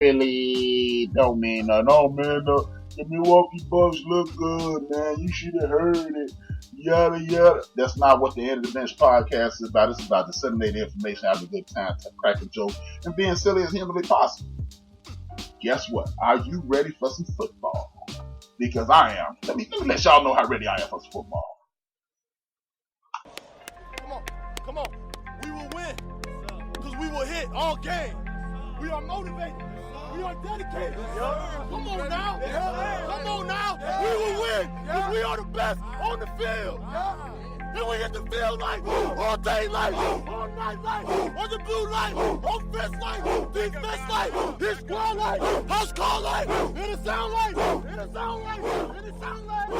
really don't mean nothing. Oh man, the Milwaukee Bucks look good, man. You should have heard it. Yada yada. That's not what the End of the Bench podcast is about. It's about disseminating information, having a good time, to crack a joke, and being silly as humanly possible. Guess what? Are you ready for some football? Because I am. Let me let y'all know how ready I am for some football. Come on. We will win. Because we will hit all game. We are motivated. We are dedicated. Come on now. We will win. Because we are the best on the field. And we hit the field like all day light, all night light, on the blue light, offense light, defense light, his squad light, house call light, and it sound light, and it sound light, and it sound light.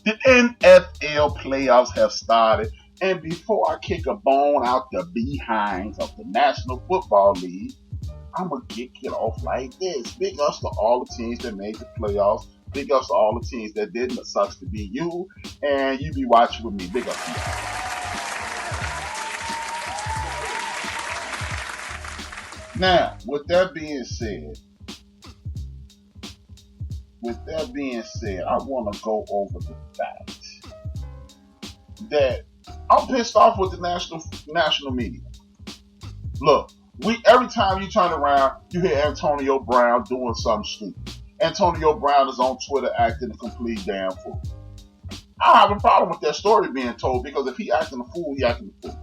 The NFL playoffs have started, and before I kick a bone out the behinds of the National Football League, I'm going to kick it off like this. Big ups to all the teams that made the playoffs. Big ups to all the teams that didn't. It sucks to be you, and you be watching with me. Big ups to you. Now, with that being said, I want to go over the fact that I'm pissed off with the national media. Look, every time you turn around, you hear Antonio Brown doing something stupid. Antonio Brown is on Twitter acting a complete damn fool. I don't have a problem with that story being told, because if he acting a fool, he acting a fool.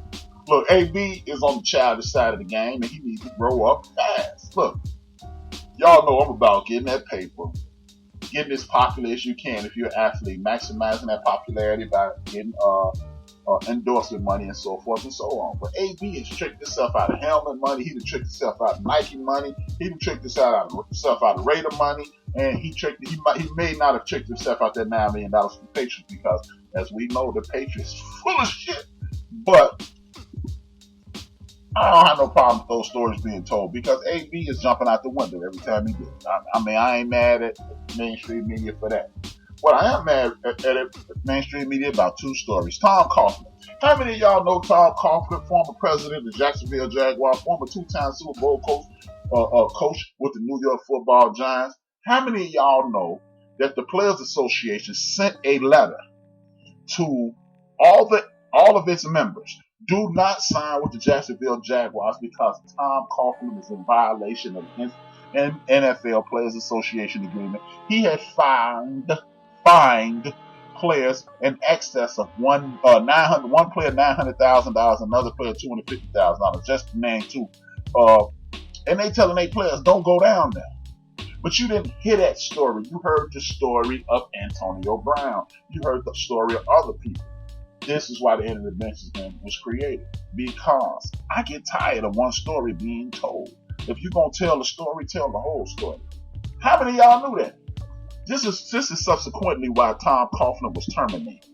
Look, AB is on the childish side of the game, and he needs to grow up fast. Look, y'all know I'm about getting that paper, getting as popular as you can if you're an athlete, maximizing that popularity by getting endorsement money and so forth and so on. But AB has tricked himself out of helmet money. He done tricked himself out of Nike money. He done tricked himself out of Raider money. And he may not have tricked himself out that $9 million from the Patriots, because, as we know, the Patriots full of shit. But I don't have no problem with those stories being told, because AB is jumping out the window every time he does. I ain't mad at mainstream media for that. What I am mad at mainstream media about two stories. Tom Coughlin. How many of y'all know Tom Coughlin, former president of the Jacksonville Jaguars, former two-time Super Bowl coach with the New York Football Giants? How many of y'all know that the Players Association sent a letter to all of its members? Do not sign with the Jacksonville Jaguars, because Tom Coughlin is in violation of the NFL Players Association agreement. He had fined players in excess of one player $900,000, another player $250,000, just to name two. And they telling their players, don't go down there. But you didn't hear that story. You heard the story of Antonio Brown. You heard the story of other people. This is why the End of the Bench was created. Because I get tired of one story being told. If you're going to tell the story, tell the whole story. How many of y'all knew that? This is subsequently why Tom Coughlin was terminated.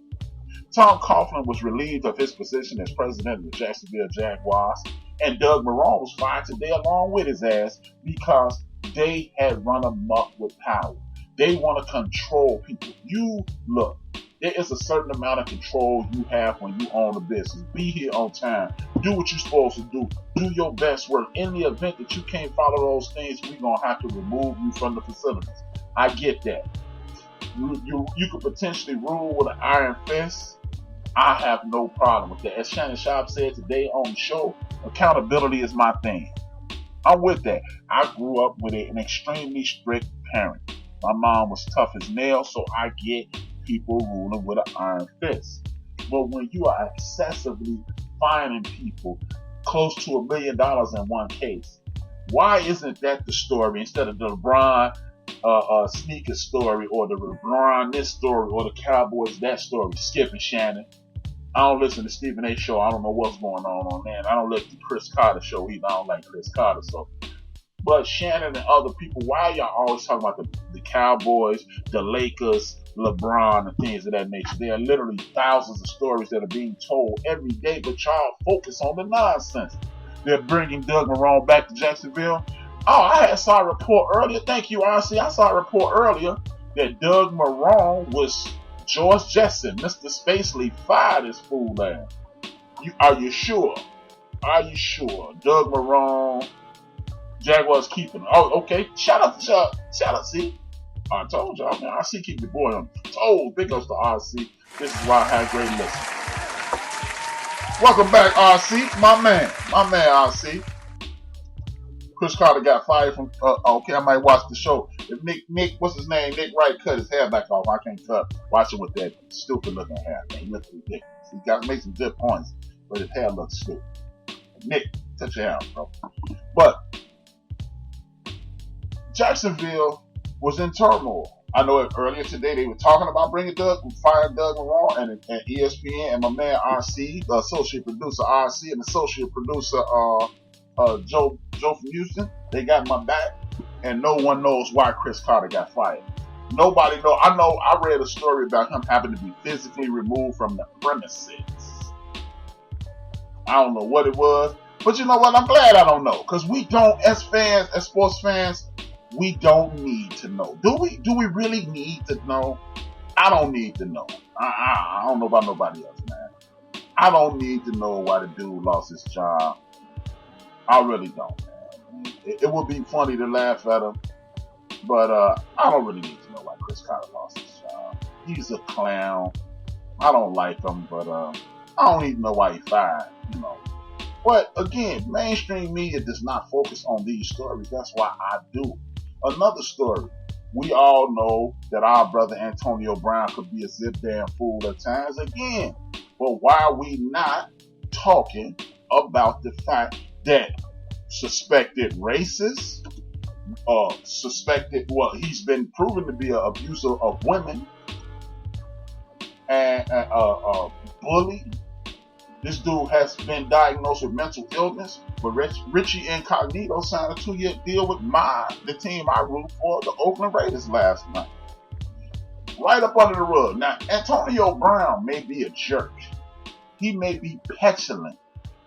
Tom Coughlin was relieved of his position as president of the Jacksonville Jaguars, and Doug Marrone was fired today along with his ass, because they had run amok with power. They want to control people. There is a certain amount of control you have when you own a business. Be here on time. Do what you're supposed to do. Do your best work. In the event that you can't follow those things, we're going to have to remove you from the facilities. I get that. You could potentially rule with an iron fist. I have no problem with that. As Shannon Sharp said today on the show, accountability is my thing. I'm with that. I grew up with an extremely strict parent. My mom was tough as nails, so I get people ruling with an iron fist. But when you are excessively fining people close to $1 million in one case, why isn't that the story instead of the LeBron sneaker story, or the LeBron this story, or the Cowboys that story? Skip and Shannon. I don't listen to Stephen A. show. I don't know what's going on there. And I don't listen to Chris Carter show either. I don't like Chris Carter. So, but Shannon and other people, why y'all always talking about the Cowboys, the Lakers, LeBron, and things of that nature? There are literally thousands of stories that are being told every day, but y'all focus on the nonsense. They're bringing Doug Marrone back to Jacksonville. Oh, I saw a report earlier. Thank you, RC. I saw a report earlier that Doug Marrone was George Jetson, Mr. Spacely, fired his fool ass. Are you sure? Are you sure? Doug Marrone, Jaguars keeping him. Oh, okay. Shout out to y'all. Shout out, see. I told y'all, man. RC keep your boy on toes. Big ups to RC. This is why I had great listen. Welcome back, RC. My man, RC. Chris Carter got fired from. Okay, I might watch the show. If Nick, what's his name? Nick Wright cut his hair back off. I can't watch it with that stupid looking hair. Man, he looks ridiculous. He got made some good points, but his hair looks stupid. Nick, touch your hair out, bro. But Jacksonville was in turmoil. I know earlier today they were talking about firing Doug Marrone and ESPN and my man RC, the associate producer RC and associate producer Joe from Houston. They got my back, and no one knows why Chris Carter got fired. Nobody knows. I read a story about him having to be physically removed from the premises. I don't know what it was, but you know what? I'm glad I don't know, because we don't, as fans, as sports fans, we don't need to know. Do we? Do we really need to know? I don't need to know. I don't know about nobody else, man. I don't need to know why the dude lost his job. I really don't, man. It would be funny to laugh at him, but I don't really need to know why Chris Carter lost his job. He's a clown. I don't like him, but I don't even know why he fired, you know. But again, mainstream media does not focus on these stories. That's why I do. Another story. We all know that our brother Antonio Brown could be a zip damn fool at times again. But why are we not talking about the fact that suspected racist, he's been proven to be an abuser of women and bully. This dude has been diagnosed with mental illness, but Richie Incognito signed a 2-year deal with the team I root for, the Oakland Raiders, last night. Right up under the rug. Now, Antonio Brown may be a jerk. He may be petulant,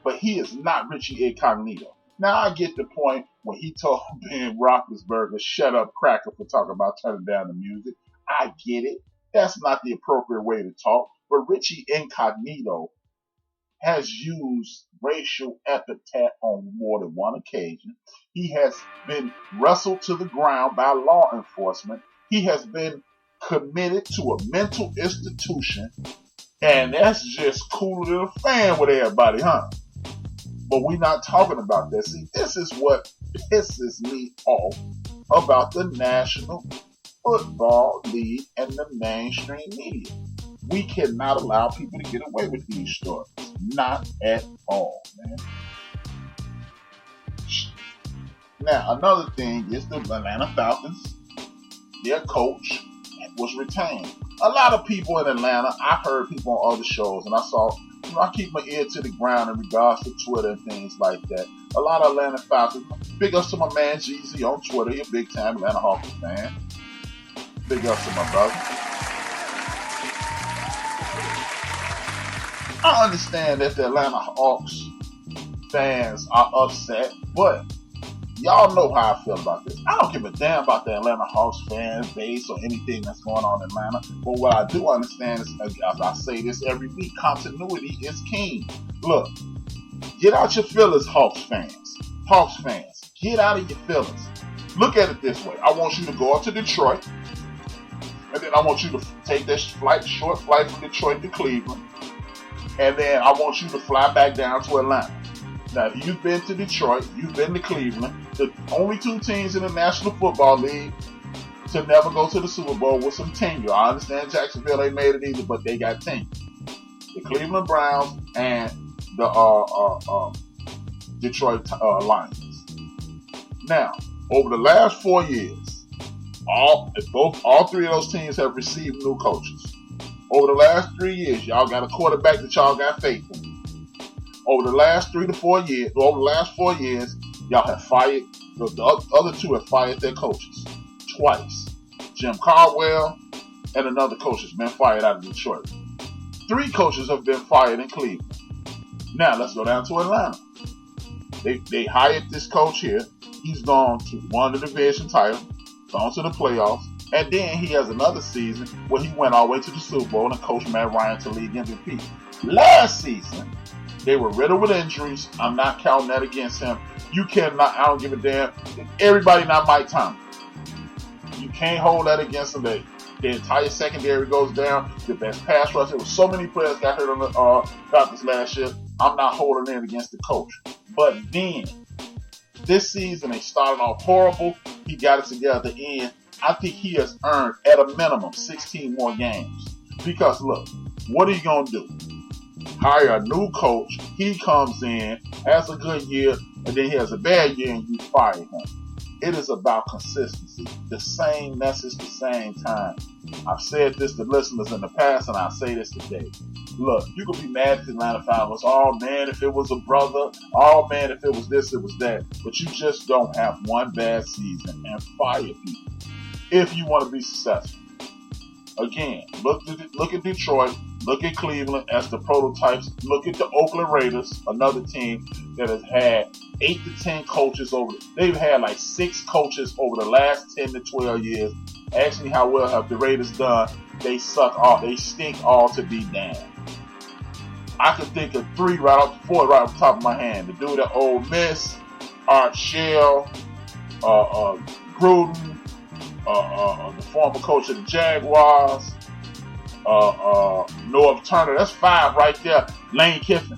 but he is not Richie Incognito. Now, I get the point when he told Ben Roethlisberger, shut up, cracker, for talking about turning down the music. I get it. That's not the appropriate way to talk. But Richie Incognito has used racial epithet on more than one occasion. He has been wrestled to the ground by law enforcement. He has been committed to a mental institution. And that's just cooler than a fan with everybody, huh? But we're not talking about that. See, this is what pisses me off about the National Football League and the mainstream media. We cannot allow people to get away with these stories. Not at all, man. Now, another thing is the Atlanta Falcons. Their coach was retained. A lot of people in Atlanta, I've heard people on other shows, and I saw, I keep my ear to the ground in regards to Twitter and things like that. A lot of Atlanta Falcons, big ups to my man Jeezy on Twitter. He's a big time Atlanta Hawks fan. Big ups to my brother. I understand that the Atlanta Hawks fans are upset, but y'all know how I feel about this. I don't give a damn about the Atlanta Hawks fan base or anything that's going on in Atlanta. But what I do understand is, as I say this every week, continuity is king. Look, get out your feelings, Hawks fans. Hawks fans, get out of your feelings. Look at it this way. I want you to go up to Detroit, and then I want you to take that short flight from Detroit to Cleveland. And then I want you to fly back down to Atlanta. Now, if you've been to Detroit, you've been to Cleveland, the only two teams in the National Football League to never go to the Super Bowl with some tenure. I understand Jacksonville ain't made it either, but they got tenure. The Cleveland Browns and the Detroit Lions. Now, over the last 4 years, all three of those teams have received new coaches. Over the last 3 years, y'all got a quarterback that y'all got faith in. Over the last 4 years, y'all have fired, the other two have fired their coaches twice. Jim Caldwell and another coach has been fired out of Detroit. 3 coaches have been fired in Cleveland. Now, let's go down to Atlanta. They hired this coach here. He's gone to won the division title, gone to the playoffs. And then he has another season where he went all the way to the Super Bowl and coached Matt Ryan to league MVP. Last season, They were riddled with injuries. I'm not counting that against him. You cannot, I don't give a damn. Everybody not Mike Tomlin. You can't hold that against them. The entire secondary goes down. The best pass rush. There were so many players got hurt on the this last year. I'm not holding in against the coach. But then, this season, they started off horrible. He got it together at the end. I think he has earned, at a minimum, 16 more games. Because, look, what are you going to do? Hire a new coach. He comes in, has a good year, and then he has a bad year, and you fire him. It is about consistency. The same message, the same time. I've said this to listeners in the past, and I'll say this today. Look, you can be mad at the Atlanta Falcons. Oh, man, if it was a brother. Oh, man, if it was this, it was that. But you just don't have one bad season and fire people if you want to be successful. Again, look at Detroit. Look at Cleveland as the prototypes. Look at the Oakland Raiders, another team that has had 8 to 10 coaches they've had like 6 coaches over the last 10 to 12 years. Ask me how well have the Raiders done. They suck all. They stink all to be damned. I could think of 4 right off the top of my hand. The dude at Ole Miss, Art Shell, Gruden, the former coach of the Jaguars, Norv Turner. That's 5 right there. Lane Kiffin.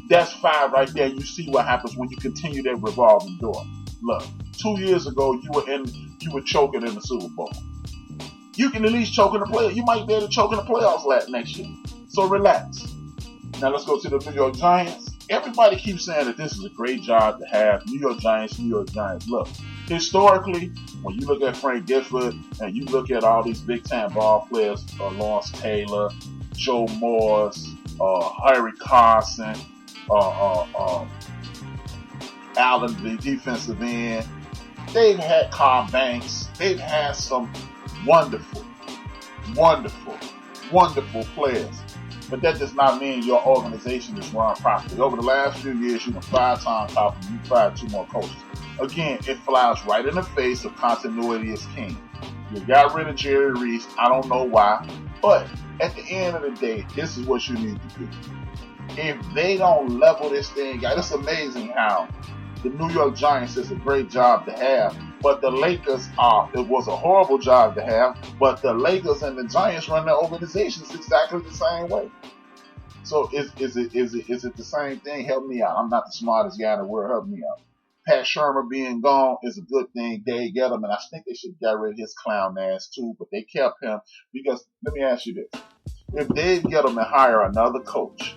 That's 5 right there. You see what happens when you continue that revolving door. Look, 2 years ago you were choking in the Super Bowl. You can at least choke in the playoffs. You might be able to choke in the playoffs next year. So relax. Now let's go to the New York Giants. Everybody keeps saying that this is a great job to have. New York Giants. Look, historically, when you look at Frank Gifford and you look at all these big-time ball players, Lawrence Taylor, Joe Morris, Harry Carson, Allen, the defensive end, they've had Carl Banks. They've had some wonderful players. But that does not mean your organization is run properly. Over the last few years, you were 5-time top and you fired 2 more coaches. Again, it flies right in the face of continuity is king. You got rid of Jerry Reese. I don't know why. But at the end of the day, this is what you need to do. If they don't level this thing out, it's amazing how the New York Giants is a great job to have. But the Lakers it was a horrible job to have, but the Lakers and the Giants run their organizations exactly the same way. So is it the same thing? Help me out. I'm not the smartest guy in the world. Help me out. Pat Shermer being gone is a good thing. Dave Gettleman, I think they should get rid of his clown ass too, but they kept him because, let me ask you this. If Dave Gettleman hire another coach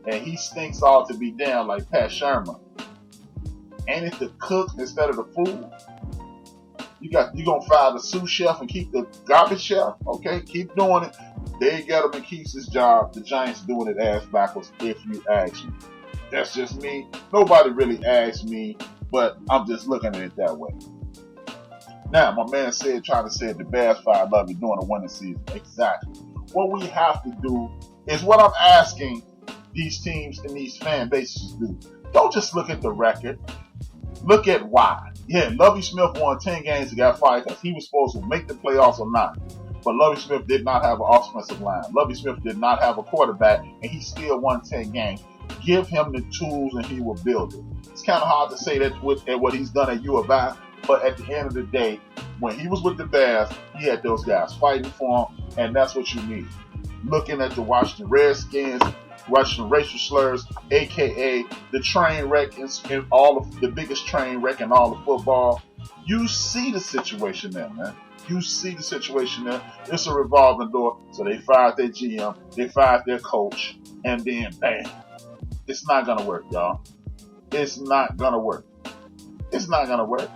and he stinks all to be down like Pat Shermer, ain't it the cook instead of the food? You gonna fire the sous chef and keep the garbage chef? Okay, keep doing it. Dave Gettleman keeps his job. The Giants doing it ass backwards, if you ask me. That's just me. Nobody really asked me, but I'm just looking at it that way. Now, my man trying to say the Bears fired Lovey during the winning season. Exactly. What we have to do is what I'm asking these teams and these fan bases to do. Don't just look at the record. Look at why. Yeah, Lovie Smith won 10 games and got fired because he was supposed to make the playoffs or not. But Lovie Smith did not have an offensive line. Lovie Smith did not have a quarterback, and he still won 10 games. Give him the tools, and he will build it. It's kind of hard to say that at what he's done at U of I, but at the end of the day, when he was with the Bears, he had those guys fighting for him, and that's what you need. Looking at the Washington Redskins, Russian racial slurs, aka the train wreck in all of the biggest train wreck in all of football. You see the situation there, man. You see the situation there. It's a revolving door. So they fired their GM, they fired their coach, and then bam. It's not gonna work, y'all. It's not gonna work. It's not gonna work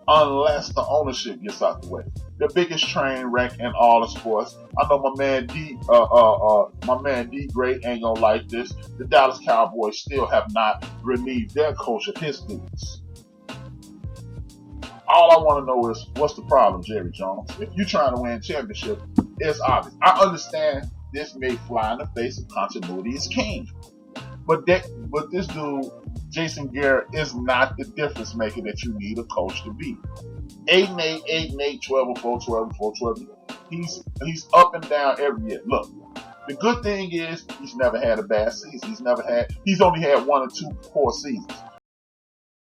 unless the ownership gets out the way. The biggest train wreck in all of sports. I know my man D Gray ain't gonna like this. The Dallas Cowboys still have not relieved their coach of his duties. All I want to know is, what's the problem, Jerry Jones? If you're trying to win a championship, it's obvious. I understand this may fly in the face of continuity is king. But this dude, Jason Garrett, is not the difference maker that you need a coach to be. 8-8, 8-8, 12-4, 12-4, 12. He's up and down every year. Look, The good thing is he's never had a bad season. He's only had 1 or 2 poor seasons.